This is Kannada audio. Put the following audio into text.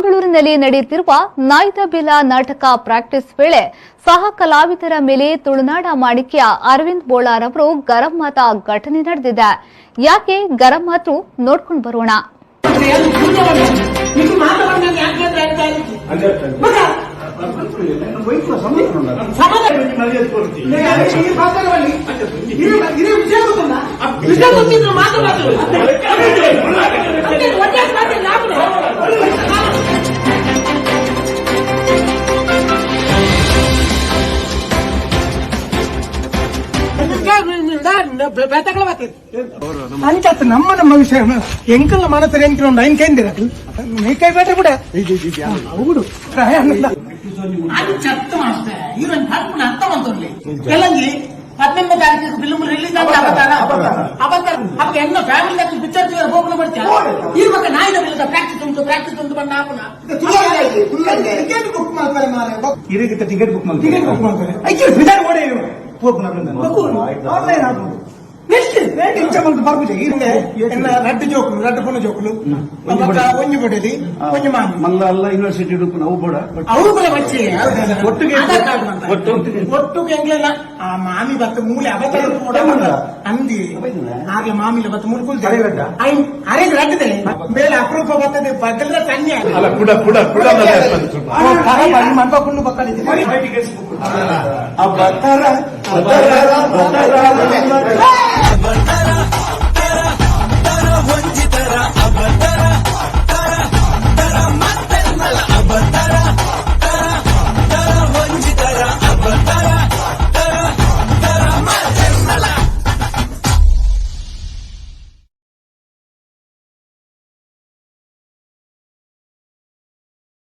ಬೆಂಗಳೂರಿನಲ್ಲಿ ನಡೆಯುತ್ತಿರುವ ನಾಯ್ದಬಿಲ ನಾಟಕ ಪ್ರಾಕ್ಟೀಸ್ ವೇಳೆ ಸಹ ಕಲಾವಿದರ ಮೇಲೆ ತುಳುನಾಡ ಮಾಣಿಕ್ಯ ಅರವಿಂದ್ ಬೋಳಾರ್ ಅವರು ಗರಂ ಮಾತ ಘಟನೆ ನಡೆದಿದೆ. ಯಾಕೆ ಗರಂ ಮಾತು ನೋಡ್ಕೊಂಡು ಬರೋಣ. ಅಂಚತ್ ನಮ್ಮ ವಿಷಯ ಎಂಕಲ್ಲ ಮನಸ್ಸು ಎಂಕಿನ ಐನ್ ಕೈಂದಿರ ಕೈ ಬೇಟ್ರೆ ಕೂಡ ಹೌದು ಅಂಚತ್ತು ಅಷ್ಟೇ ಇವನ್ ಹಾಕೊಂಡು ಅರ್ಥ ಬಂತಲ್ಲಿ ಕೆಲಂಗಿ 18 ತಾರೀಕು ಫಿಲ್ಮ್ ರಿಲೀಸ್ ಆಗಿ ಅವತ್ತಾರ ಅಪ್ಪ ಎನ್ನ ಫ್ಯಾಮಿಲಿ ಪಿಕ್ಚರ್ ಹೋಗ್ಲು ಮಾಡ್ತಾರೆ ಇವಾಗ ನಾಯಿದ ಪ್ರಾಕ್ಟೀಸ್ ಉಂಟು ಬಂದ ಹಾಪನ ಟಿಕೆಟ್ ಬುಕ್ ಮಾಡ್ತಾರೆ ಮಾರೆ ಟಿಕೆಟ್ ಬುಕ್ ಮಾಡ್ತಾರೆ ಐಕೆ ಬಿಡಾರ್ ಓಡೇ ಆನ್ಲೈನ್ ಹಾಕೊಂಡು ರಡ್ಡು ಜೋಕುಲು ರಡ್ಡು ಪುಣ ಜೋಕುಲು ಒಂಜು ಬಡಲಿ ಒಂಜು ಮಾಮಿ ಮಲ್ಲ ಯೂನಿವರ್ಸಿಟಿ ಅವು ಕೂಡ ಬಚ್ಚೆ ಒಟ್ಟಿಗೆ ಎಂಗ್ಲೆಲ್ಲ ಆ ಮಾಮಿ ಬತ್ತ ಮೂಲೆ ಅವತಾರ ಅಂದಿ ಆಗ್ಲ ಮಾಮಿಲ ಬತ್ತ ಮೂಲೆ ಕುಲ್ತಾರೆ ಅರೇಂಜ್ ರಡ್ಡದೆ ಬೇರೆ ಅಪರೂಪ ಬರ್ತದೆ ಬದಲ ಸನ್ನೆ ಮನ್ಕೊಂಡು ಬಕ್ಕಲಿದೆ ಬತ್ತಾರ